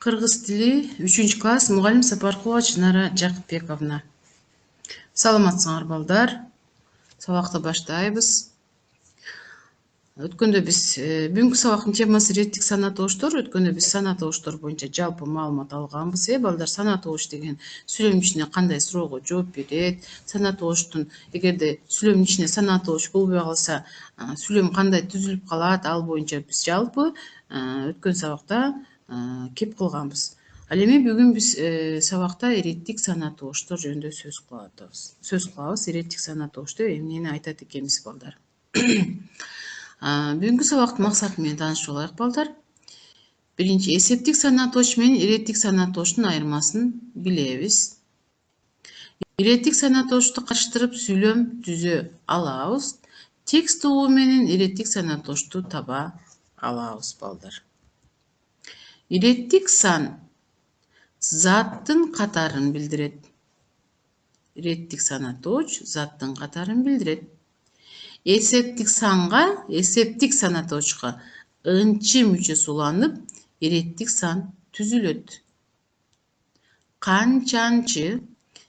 Кыргыз тили 3-класс мугалим Сапаркулова Чынара Жакыпбековна. Саламатсыңар балдар. Сабакты баштайбыз. Өткөндө биз бүгүнкү сабактын темасы реттик санаа тобуштор. Өткөндө биз санаа тобуштор боюнча жалпы маалымат алганбыз. Балдар, санаа тобуш деген сүйлөм ичине кандай суроого жооп берет? Санаа тобуштун эгерде сүйлөм ичине санаа тобуш болбой калса, сүйлөм кандай түзүлүп калат? Ал боюнча биз жалпы өткөн сабакта кеп кылганбыз. Ал эми бүгүн биз сабакта иреттик санаа тобуштор жөнүндө сөз кылабыз. Иреттик санаа тобушту эмнени айтат экенбиз балдар? Бүгүнкү сабактын максаты менен таанышып алайык балдар. Биринчи, эсептик санаа тобуш менен иреттик санаа тобуштун айырмасын билебиз. Иреттик санаа тобушту карыштырып сүйлөм түзө алабыз. Текст угуу менен иреттик санаа тобушту таба алабыз балдар. Иреттик сан заттын катарын билдирет. Иреттик санаа тобуш заттын катарын билдирет. Эсептик санаа тобушка ынчы мүчөсү уланып, иреттик сан түзүлөт. Канчанчы,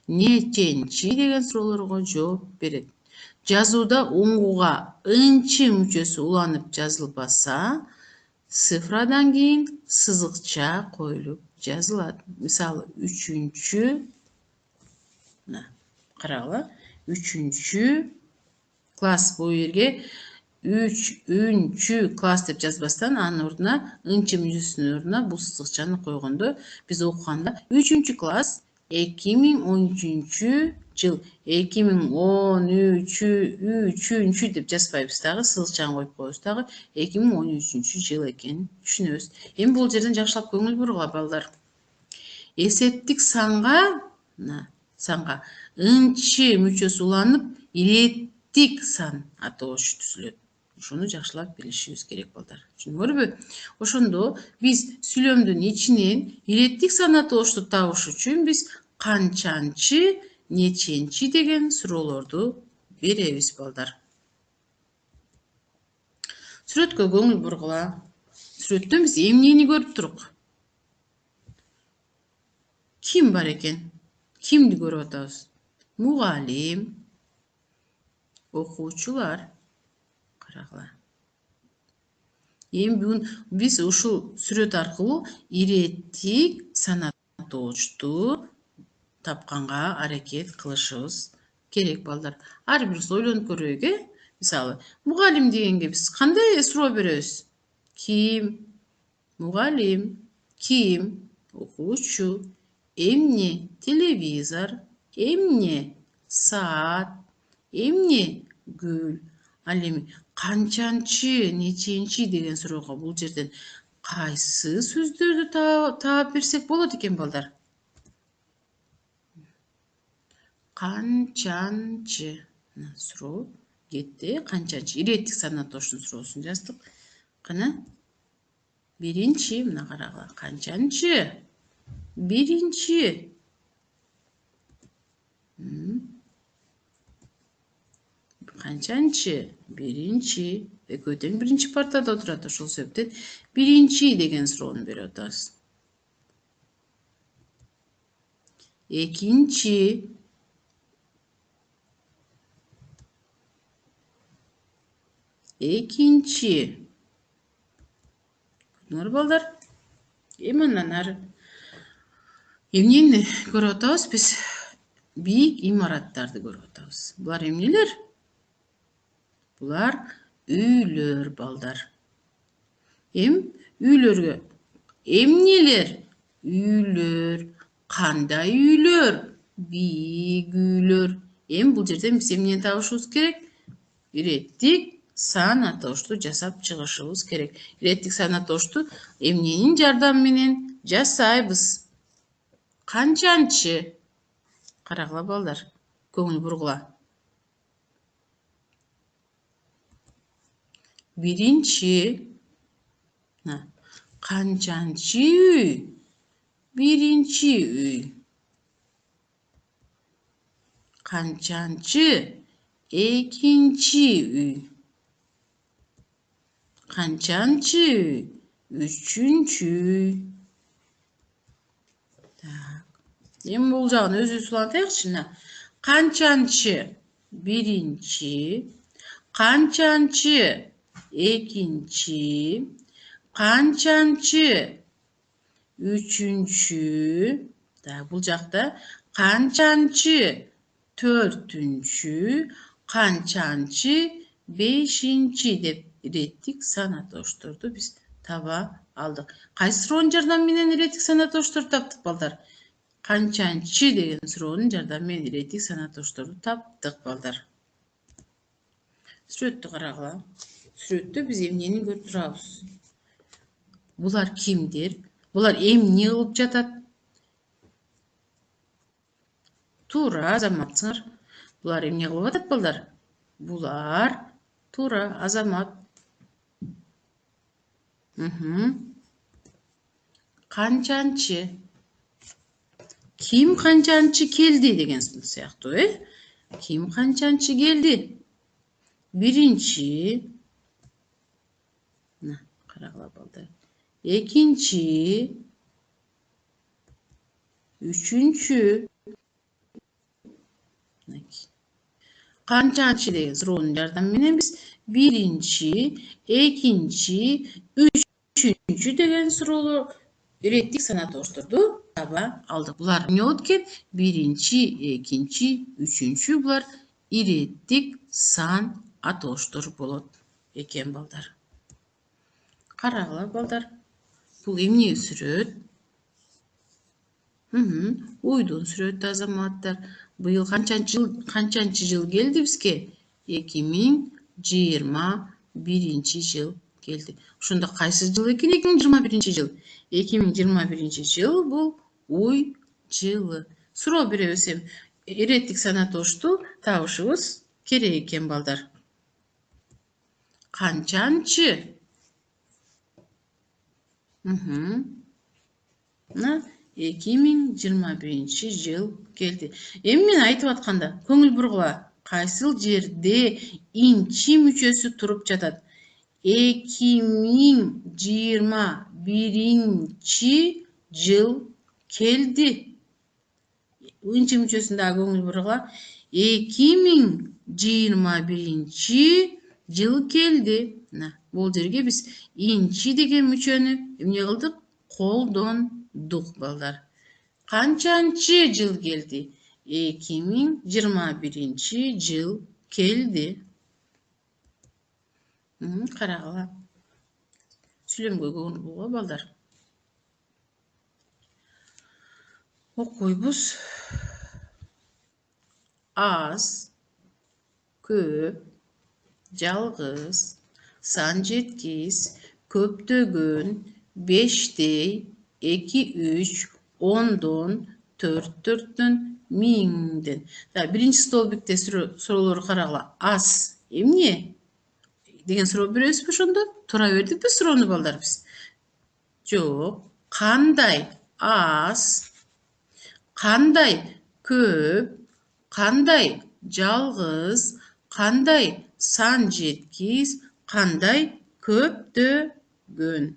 неченчи деген суроолорго жооп берет. Жазууда уңгуга ынчы мүчөсү уланып жазылбаса, цифрадан кийин сызыкча коюлуп жазылат. Мисалы, 3-класс бул жерге 3-класс деп жазбастан, анын ордуна ынчы мүчөсүнүн ордуна бул сызыкчаны койгондо биз окуганда 3-класс 2013 жыл 2013 деп жазбайбыз дагы, сызыкчаны коюп коебуз дагы 2013 жыл экенин түшүнөбүз. Эми бул жерден жакшылап көңүл бургула балдар. Эсептик санга ынчы мүчөсү уланып, иреттик сан атоошу түзүлөт. Ошону жакшылап билишибиз керек балдар. Түшүндүңөрбү? Ошондо биз сүйлөмдүн ичинен иреттик санаа тобушту табыш үчүн биз канчанчы, неченчи деген суроолорду беребиз балдар. Сүрөткө көңүл бургула. Сүрөттөн биз эмнени көрүп турук? Ким бар экен? Кимди көрүп атабыз? Мугалим, окуучулар. Карагыла. Эми бүгүн биз ушул сүрөт аркылуу иреттик санаа тобушту тапканга аракет кылышыбыз керек балдар. Ар бирибиз ойлонуп көрөйүк, Мисалы, мугалим дегенге биз кандай суроо беребиз? Ким? Мугалим. Ким? Окуучу. Эмне? Телевизор. Эмне? Саат. Эмне? Гүл. Ал эми канчанчы, неченчи деген суроого бул жерден кайсы сөздөрдү таап берсек болот экен балдар? Канчанчы суроо кетти. Канчанчы иреттик санаа тобуштун суроосун жаздык. Кана биринчи, мына карагыла. Канчанчы? Биринчи. Канчанчы? Биринчи. Экөө тең биринчи партада отурат. Ошол себептен биринчи деген суроону берип атабыз. Экинчи. Экинчи. Көрдүңөр балдар? Эми андан ары эмнени көрүп атабыз? Биз бийик имараттарды көрүп атабыз. Булар эмнелер? Булар үйлөр балдар. Үйлөргө эмнелер? Үйлөр. Кандай үйлөр? Бийик үйлөр. Бул жерден биз эмнени табышыбыз керек? Иреттик санаа тобушту жасап чыгышыбыз керек. Иреттик санаа тобушту эмненин жардамы менен жасайбыз? Канчанчы? Карагыла балдар, көңүл бургула. Биринчи. Канчанчы үй? Биринчи үй. Канчанчы? Экинчи үй. Канчанчы үй? Үчүнчү үй. Эми бул жагын өзүбүз улантайыкчы. Канчанчы биринчи, канчанчы экинчи, канчанчы үчүнчү, бул жакта канчанчы төртүнчү, канчанчы бешинчи деп иреттик санатошторду биз таба алдык. Кайсы суроонун жардамы менен иреттик санатошторду таптык балдар? Канчанчы деген суроонун жардамы менен иреттик санатошторду таптык балдар. Сүрөттү карагыла. Сүрөттө биз эмнени көрүп турабыз? Булар кимдир? Булар эмне кылып жатат? Туура, азаматсыңар. Булар эмне кылып атат балдар? Булар туура азамат. Канчанчы? Ким канчанчы келди деген сыяктуу, Ким канчанчы келди? Биринчи. Карагыла балдар. Экинчи. Үчүнчү. Канчанчы деген суроонун жардамы менен биз биринчи, экинчи, үчүнчү деген суроолор иреттик санатошторду таба алдык. Булар эмне болот экен? Биринчи, экинчи, үчүнчү булар иреттик сан атооштор болот экен балдар. Карагыла балдар. Бул эмне сүрөт? Уйдун сүрөтү азаматтар. Быйыл канчанчы жыл келди бизге? 2021 жыл келди. Ошондо кайсы жыл экен 2021 жыл? 2021 жыл бул уй жылы. Суроо бере берсем, иреттик санатошту табышыбыз керек экен балдар. Канчанчы? 2021 жыл келди. Эми мен айтып атканда көңүл бургула. Кайсыл жерде инчи мүчөсү туруп жатат? 2021 жыл келди. Инчи мүчөсүн дагы көңүл бургула. 2021 жыл келди. Бул жерге биз инчи деген мүчөнү эмне кылдык? Колдондук балдар. Канчанчы жыл келди? 2021 жыл келди. Карагыла. Сүйлөмгө көңүл бургула балдар. Окуйбуз. Аз, көп, жалгыз, сан жеткиз, көптөгөн, бештей, 2-3, 10дон, 4-4дөн, 1000ден. Биринчи столбикте суроолорду карагыла. Аз эмне деген суроо беребизби ошондо? Туура бердикпи суроону балдар биз? Жок. Кандай аз, кандай көп, кандай жалгыз, кандай сан жеткиз, кандай көптөгөн.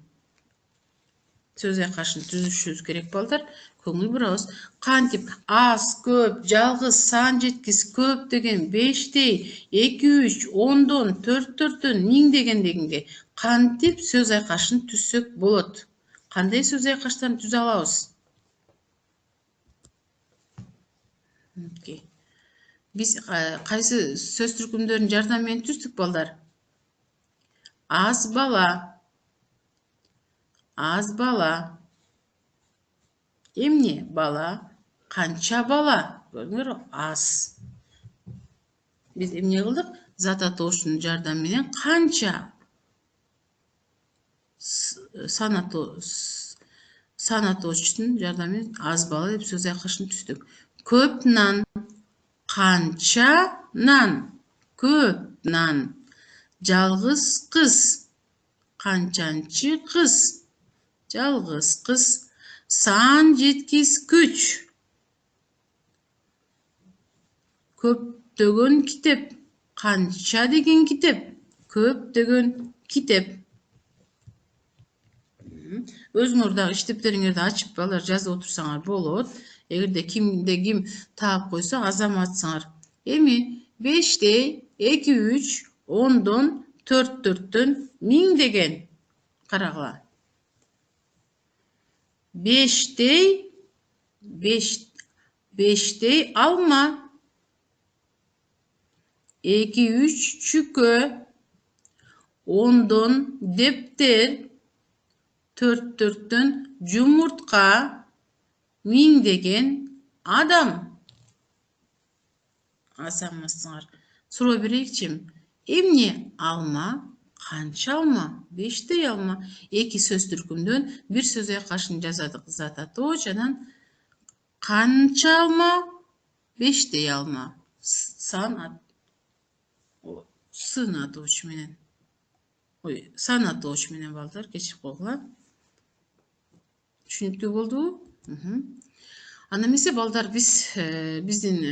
Сөз айкашын түзүшүбүз керек балдар. Көңүл бурабыз. Кантип аз, көп, жалгыз, сан жеткиз, көп деген, бештей, 2-3, 10дон, 4-4дөн, 1000 дегендегинге кантип сөз айкашын түзсөк болот? Кандай сөз айкаштарын түзө алабыз? Биз кайсы сөз түркүмдөрүнүн жардамы менен түздүк балдар? Аз бала. Аз бала. Эмне бала? Канча бала? Көрдүңөр, аз. Биз эмне кылдык? Зат атооштун жардамы менен канча сан атооштун жардамы менен аз бала деп сөз айкашын түздүк. Көп нан. Канча нан? Көп нан. Жалгыз кыз. Канчанчы кыз? Жалгыз кыз. Сан жеткизгүч. Көптөгөн китеп. Канча деген китеп? Көптөгөн китеп. Өзүңөр дагы иштептериңерди ачып балдар жазып отурсаңар болот. Эгерде кимде ким таап койсо азаматсыңар. Эми 5'те 2 3 10'дон 4'төн 1000 деген. Карагыла. 5'te 5'te alma. 2 3 çükö. 10'don depter. 4'tön cumurtka. 1000 деген адам. Азаматсыңар. Суроо берейикчи. Эмне алма? Канча алма? 5'te алма. Эки сөз түркүмдөн бир сөз айкашын жазадык затато жанан канча алма? 5'te алма. Сан сын атоочу менен. Ой, сан атоочу менен балдар кечип койгула. Түшүнүктүү болдубу? Анда эмесе балдар биздин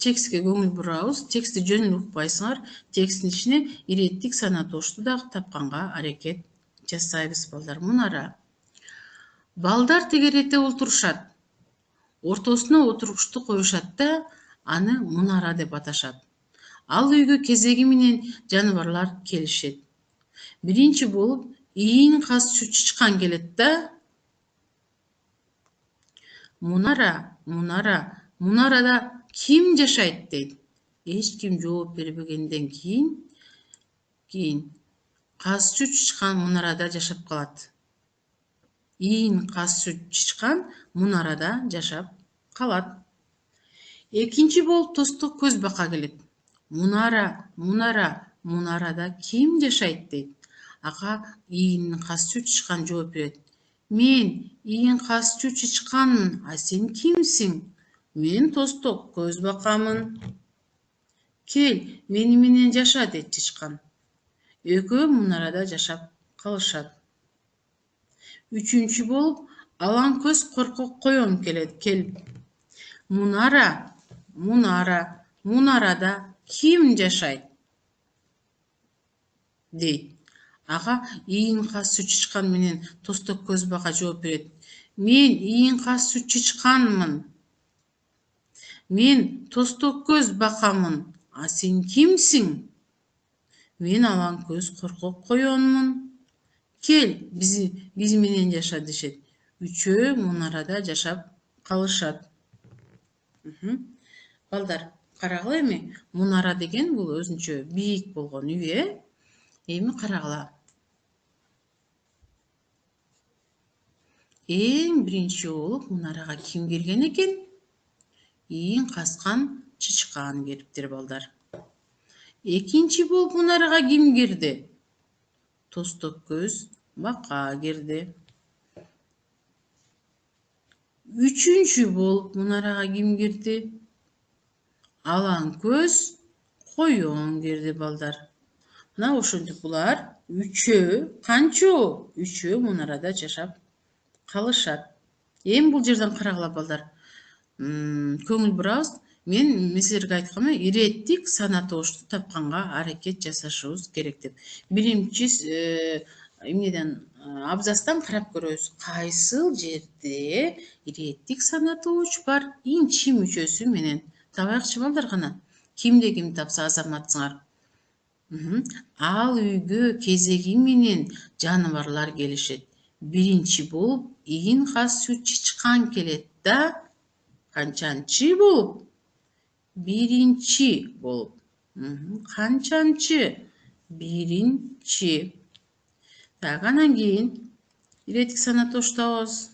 текстке көңүл бурабыз. Текстти жөн укпайсыңар. Тексттин ичинен иреттик сана тоошту дагы тапканга аракет жасайбыз балдар. Мунара. Балдар тегеретте олтурушат. Ортосуна отургучту коюшат да, аны мунара деп аташат. Ал үйгө кезеги менен жаныбарлар келишет. Биринчи болуп ийин каз чычкан келет да. Мунарада ким жашайт дейт. Эч ким жооп бербегенден кийин казчу чычкан мунарада жашап калат. Ийин казчу чычкан мунарада жашап калат. Экинчи болуп тосток көз бака келет. Мунарада ким жашайт дейт. Ага ийин казчу чычкан жооп берет. Мен ийин казчу чычканмын, а сен кимсиң? Мен тосток көз бакамын. Кел, мени менен жаша дейт чычкан. Экөө мунарада жашап калышат. Үчүнчү болуп алаң көз коркок коён келип. Мунарада ким жашайт? Дейт. Ага ийин казчу чычкан менен тосток көз бака жооп берет. Мен ийин казчу чычканмын. Мен тосток көз бакамын. А сен кимсиң? Мен алаң көз коркок коёнмун. Кел, биз менен жаша дешет. Үчөө мунарада жашап калышат. Балдар, карагыла эми. Мунара деген бул өзүнчө бийик болгон үй, Эми карагыла. Эң биринчи болуп мунарага ким келген экен? Ийин каскан чычкан келиптир балдар. Экинчи болуп мунарага ким кирди? Тосток көз бака кирди. Үчүнчү болуп мунарага ким кирди? Алаң көз коён кирди балдар. Мына ошентип булар үчөө канчу? Үчөө мунарада жашап калышат. Эми бул жерден карагыла балдар. Көңүл бурабыз. Мен силерге айткам, иреттик сана тоошту тапканга аракет жасашыбыз керек деп. Биринчи эмнеден абзацтан карап көрөбүз. Кайсыл жерде иреттик сана тооч бар? Инчи мүчөсү менен. Табайыкчы балдар гана. Кимде ким тапса азаматсыңар. Ал үйгө кезеги менен жаныбарлар келишет. Биринчи болуп ийин казчу чычкан келет да. Канчанчы болуп? Биринчи болуп. Канчанчы? Биринчи. Так, анан кийин иреттик сана тооштабыз.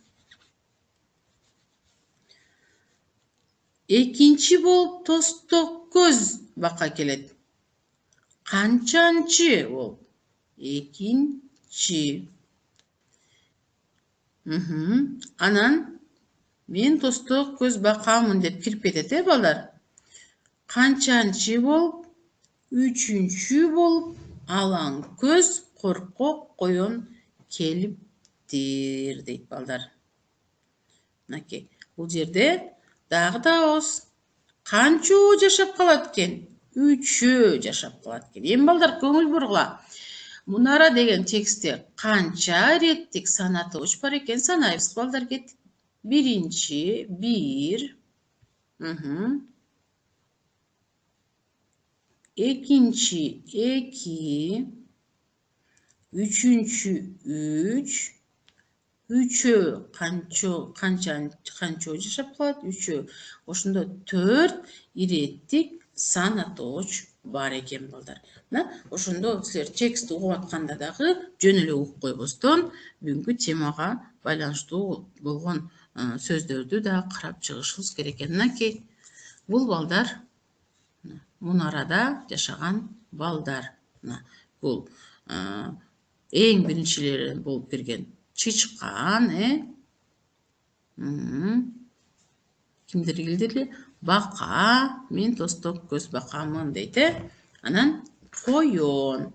Экинчи болуп тосток көз бака келет. Канчанчы болуп? Экинчи. Анан мен тосток көз бакамын деп кирип кетет, балдар. Канчанчы болуп? Үчүнчү болуп алаң көз коркок коён келиптир дейт балдар. Мынакей, бул жерде дагы табабыз. Канчоо жашап калат экен? Үчөө жашап калат экен. Эми балдар көңүл бургула. Munara деген текстте қанша реттік санатығыш бар екен санайбыз балдар. Кеттік. Birinci, bir. İkinci, iki. Üçüncü, üç. Üçü kanço жашап калат. Üçü ошондо 4 иреттик санатооч бар экен балдар. Ошондо силер текстти угуп атканда дагы жөн эле угуп койбостон бүгүнкү темага байланыштуу болгон сөздөрдү да карап чыгышыбыз керек экен. Мынакей бул балдар Мунарада жашаган балдар. Бул эң биринчилери болуп кирген чычкан, кимдер келди? Бака, мен тосток көз бакамын дейт, Анан коён.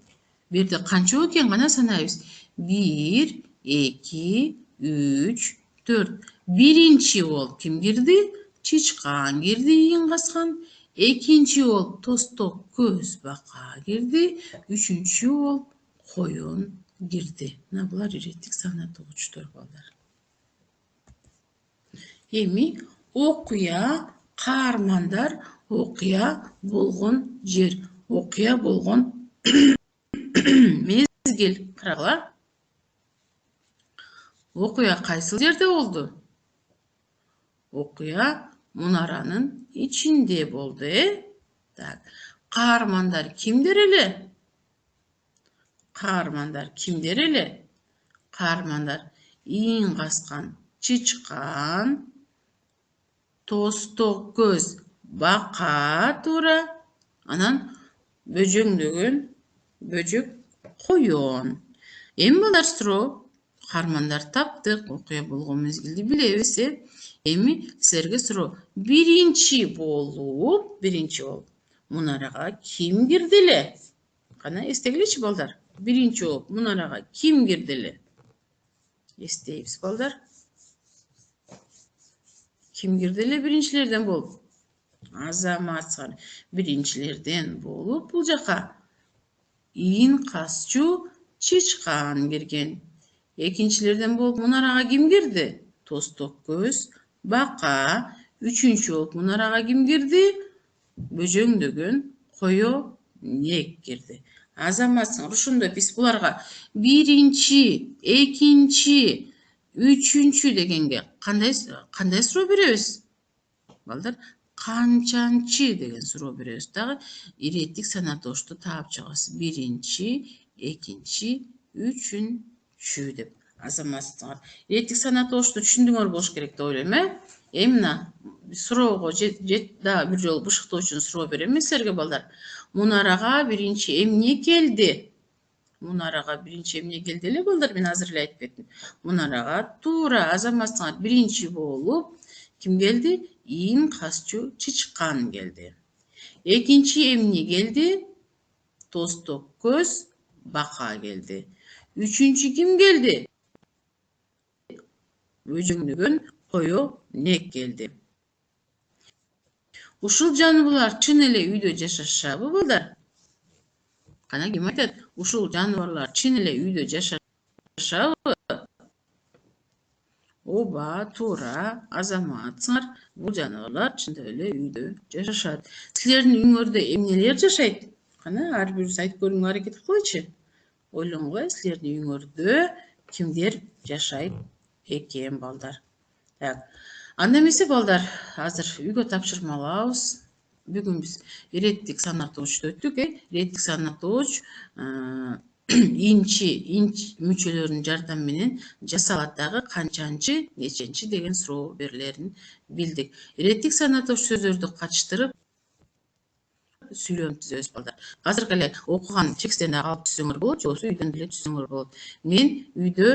Бу жерде канча экен гана санайбыз. 1, 2, 3, 4. Биринчи болуп ким кирди? Чычкан кирди, ийин каскан. Экинчи болуп тосток көз бака кирди. Үчүнчү болуп коён кирди. Мына булар иреттик санатоочтор балдар. Эми окуя, каармандар, окуя болгон жер, окуя болгон мезгил. Карагыла. Окуя кайсыл жерде болду? Окуя Munaranın içinde болду, Так. Каармандар кимдер эле? Каармандар кимдер эле? Каармандар ийин каскан чычкан, тосток көз бака туура, анан бөжөңдөгөн бөжөк коён. Эми балдар суроо, каармандар таптык, окуя болгон мезгилди билебиз, Эми силерге суроо. Биринчи болуп Мунарага ким кирди эле? Кана эстегилечи балдар. Биринчи болуп Мунарага ким кирди эле? Эстейбиз балдар. Ким кирди эле биринчилерден болуп? Азаматсың. Биринчилерден болуп бул жака ийин касчу чычкан кирген. Экинчилерден болуп Мунарага ким кирди? Тосток көз бака. Үчүнчү болуп Мунарага ким кирди? Бөжөңдөгөн коё нек кирди. Азаматсың. Ошондо биз буларга биринчи, экинчи, үчүнчү дегенге кандай суроо беребиз? Балдар, канчанчы деген суроо беребиз дагы. Иреттик санатоочту таап чыгабыз. Биринчи, экинчи, үчүнчү деп. Азаматсыңар. Иреттик санатоочту түшүндүңөр болуш керек деп ойлойм, Эми мына суроого дагы бир жолу бышыктоо үчүн суроо берем силерге балдар. Мунарага биринчи эмне келди? Мунарага биринчи эмне келди эле балдар? Мен азыр эле айтып кеттим. Мунарага туура азаматсыңар биринчи болуп ким келди? Ийин касчу чычкан келди. Экинчи эмне келди? Тосток көз бака келди. Үчүнчү ким келди? Бөжөңдөгөн коё нек келди. Ушул жаныбарлар чын эле үйдө жашашабы балдар? Кана ким айтат? Ушул жаныбарлар чын эле үйдө жашашабы? Оба, туура, азаматсыңар. Бул жаныбарлар чын эле үйдө жашашат. Силердин үйүңөрдө эмнелер жашайт? Кана ар бирибиз айтып көрүүгө аракет кылайлычы. Ойлонгула, силердин үйүңөрдө кимдер жашайт экен балдар. Так. Анда эмесе балдар, азыр үйгө тапшырмалабыз. Бүгүн биз иреттик санатоочту өттүк, Иреттик санатооч инч мүчөлөрүнүн жардамы менен жасалат дагы канчанчы, неченчи деген суроо берилерин билдик. Иреттик санатооч сөздөрдү качтырып сүйлөм түзөбүз балдар. Азыркы эле окуган тексттен дагы алып түзсөңөр болот, же болбосо үйдөн деле түзсөңөр болот. Мен үйдө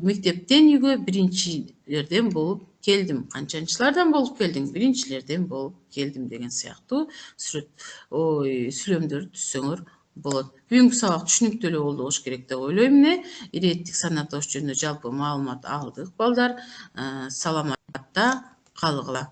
мектептен үйгө биринчилерден болуп келдим. Канчанчылардан болуп келдиң? Биринчилерден болуп келдим деген сыяктуу сүйлөмдөрдү түзсөңөр болот. Бүгүнкү сабак түшүнүктүү эле болду болуш керек деп ойлойм. Иреттик санатооч жөнүндө жалпы маалымат алдык балдар. Саламатта калгыла.